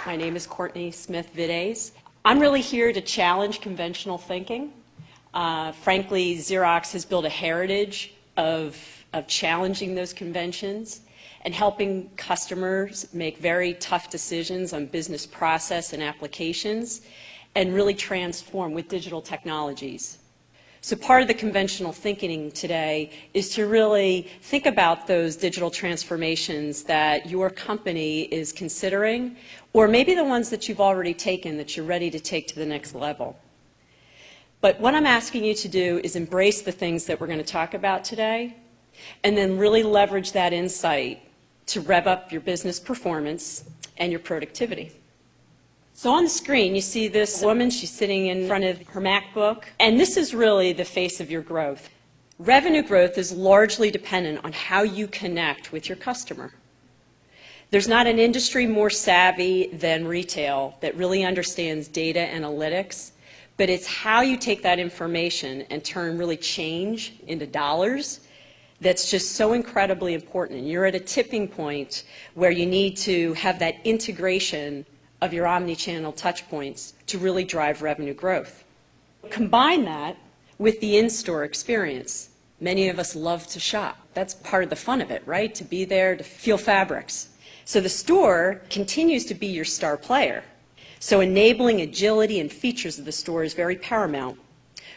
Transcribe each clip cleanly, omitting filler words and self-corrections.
My name is Courtney Smith Vitez. I'm really here to challenge conventional thinking. Frankly, Xerox has built a heritage of challenging those conventions and helping customers make very tough decisions on business process and applications and really transform with digital technologies. So part of the conventional thinking today is to really think about those digital transformations that your company is considering, or maybe the ones that you've already taken that you're ready to take to the next level. But what I'm asking you to do is embrace the things that we're going to talk about today, and then really leverage that insight to rev up your business performance and your productivity. So on the screen, you see this woman. She's sitting in front of her MacBook, and this is really the face of your growth. Revenue growth is largely dependent on how you connect with your customer. There's not an industry more savvy than retail that really understands data analytics, but it's how you take that information and turn really change into dollars that's just so incredibly important. And you're at a tipping point where you need to have that integration of your omni-channel touch points to really drive revenue growth. Combine that with the in-store experience. Many of us love to shop. That's part of the fun of it, right? To be there, to feel fabrics. So the store continues to be your star player. So enabling agility and features of the store is very paramount.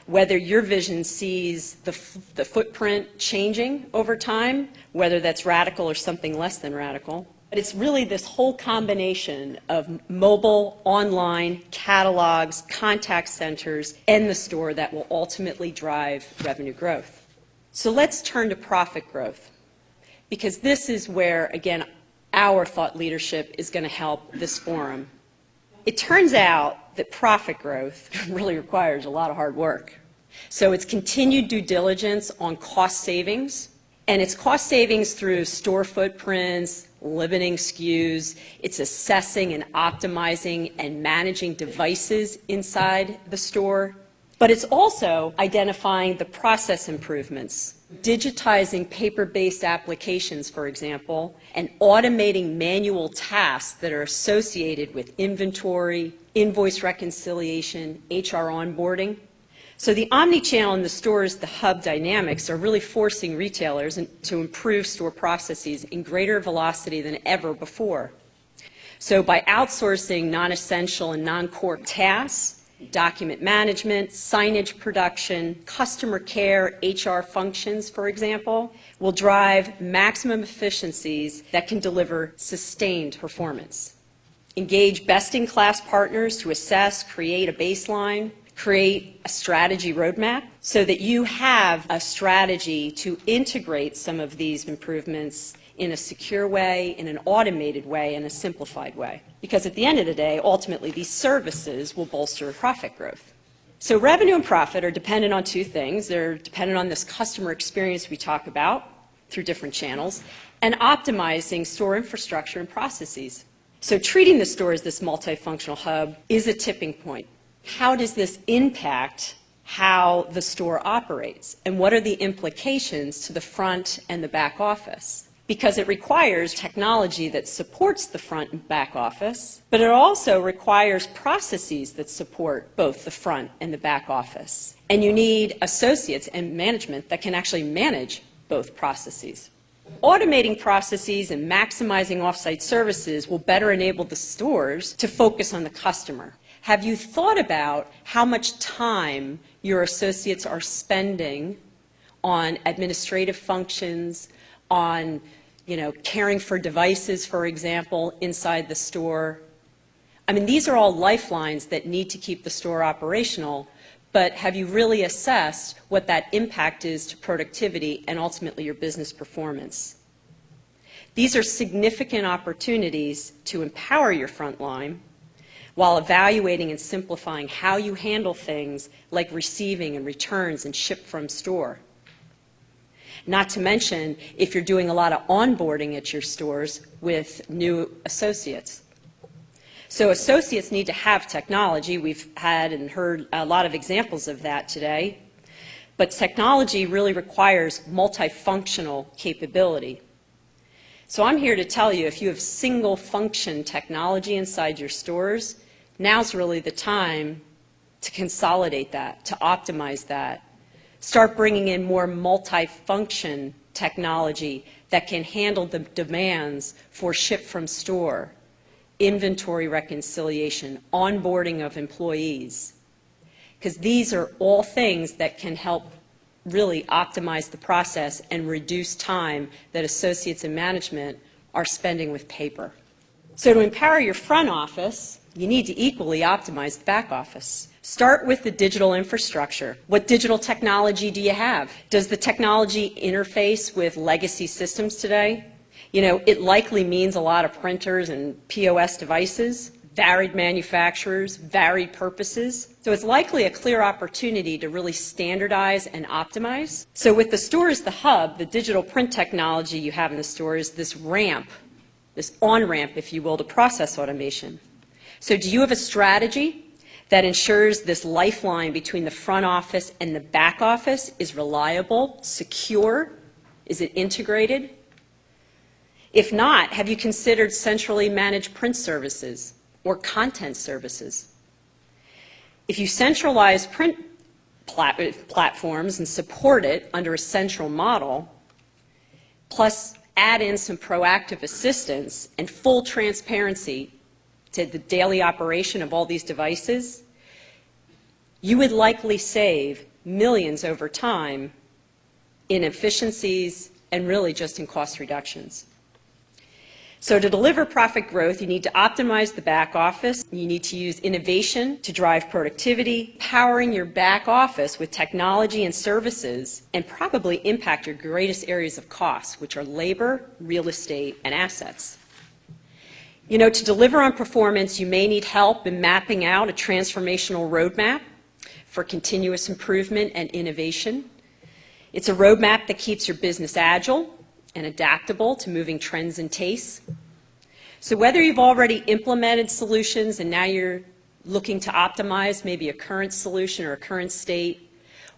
Whether your vision sees the footprint changing over time, whether that's radical or something less than radical, but it's really this whole combination of mobile, online, catalogs, contact centers, and the store that will ultimately drive revenue growth. So let's turn to profit growth, because this is where, again, our thought leadership is going to help this forum. It turns out that profit growth really requires a lot of hard work. So it's continued due diligence on cost savings, and it's cost savings through store footprints, limiting SKUs, it's assessing and optimizing and managing devices inside the store, but it's also identifying the process improvements, digitizing paper-based applications, for example, and automating manual tasks that are associated with inventory, invoice reconciliation, HR onboarding. So the omni-channel in the stores, the hub dynamics, are really forcing retailers to improve store processes in greater velocity than ever before. So by outsourcing non-essential and non-core tasks, document management, signage production, customer care, HR functions, for example, will drive maximum efficiencies that can deliver sustained performance. Engage best-in-class partners to assess, create a baseline, create a strategy roadmap so that you have a strategy to integrate some of these improvements in a secure way, in an automated way, and a simplified way. Because at the end of the day, ultimately, these services will bolster profit growth. So revenue and profit are dependent on two things. They're dependent on this customer experience we talk about through different channels and optimizing store infrastructure and processes. So treating the store as this multifunctional hub is a tipping point. How does this impact how the store operates? And what are the implications to the front and the back office? Because it requires technology that supports the front and back office, but it also requires processes that support both the front and the back office. And you need associates and management that can actually manage both processes. Automating processes and maximizing off-site services will better enable the stores to focus on the customer. Have you thought about how much time your associates are spending on administrative functions, on caring for devices, for example, inside the store? I mean, these are all lifelines that need to keep the store operational, but have you really assessed what that impact is to productivity and ultimately your business performance? These are significant opportunities to empower your front line while evaluating and simplifying how you handle things like receiving and returns and ship from store. Not to mention if you're doing a lot of onboarding at your stores with new associates. So associates need to have technology. We've had and heard a lot of examples of that today. But technology really requires multifunctional capability. So I'm here to tell you, if you have single function technology inside your stores, now's really the time to consolidate that, to optimize that. Start bringing in more multi-function technology that can handle the demands for ship from store, inventory reconciliation, onboarding of employees. Because these are all things that can help really optimize the process and reduce time that associates and management are spending with paper. So to empower your front office, you need to equally optimize the back office. Start with the digital infrastructure. What digital technology do you have? Does the technology interface with legacy systems today? You know, it likely means a lot of printers and POS devices, varied manufacturers, varied purposes. So it's likely a clear opportunity to really standardize and optimize. So with the store as the hub, the digital print technology you have in the store is this ramp, this on-ramp, if you will, to process automation. So do you have a strategy that ensures this lifeline between the front office and the back office is reliable, secure? Is it integrated? If not, have you considered centrally managed print services or content services? If you centralize print platforms and support it under a central model, plus add in some proactive assistance and full transparency to the daily operation of all these devices, you would likely save millions over time in efficiencies and really just in cost reductions. So to deliver profit growth, you need to optimize the back office. You need to use innovation to drive productivity, powering your back office with technology and services, and probably impact your greatest areas of cost, which are labor, real estate, and assets. You know, to deliver on performance, you may need help in mapping out a transformational roadmap for continuous improvement and innovation. It's a roadmap that keeps your business agile and adaptable to moving trends and tastes. So whether you've already implemented solutions and now you're looking to optimize maybe a current solution or a current state,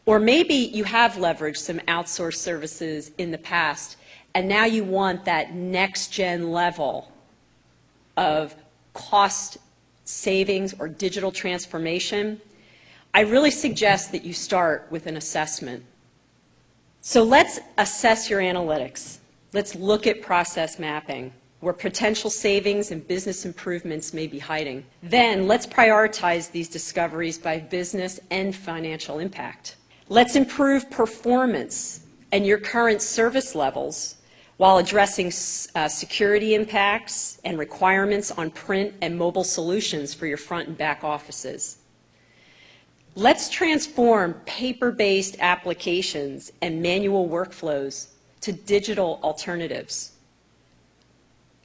or maybe you have leveraged some outsourced services in the past and now you want that next-gen level of cost savings or digital transformation, I really suggest that you start with an assessment. So let's assess your analytics. Let's look at process mapping, where potential savings and business improvements may be hiding. Then let's prioritize these discoveries by business and financial impact. Let's improve performance and your current service levels while addressing security impacts and requirements on print and mobile solutions for your front and back offices. Let's transform paper-based applications and manual workflows to digital alternatives.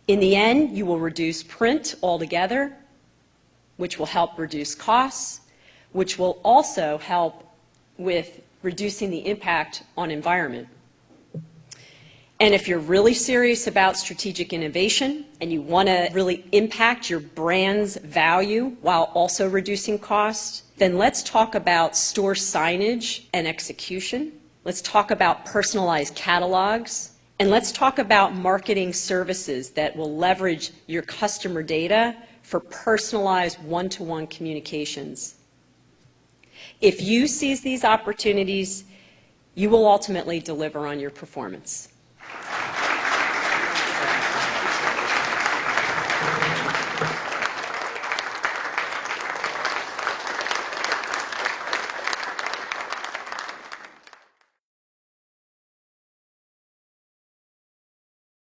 In the end, you will reduce print altogether, which will help reduce costs, which will also help with reducing the impact on environment. And if you're really serious about strategic innovation and you want to really impact your brand's value while also reducing costs, then let's talk about store signage and execution. Let's talk about personalized catalogs. And let's talk about marketing services that will leverage your customer data for personalized one-to-one communications. If you seize these opportunities, you will ultimately deliver on your performance.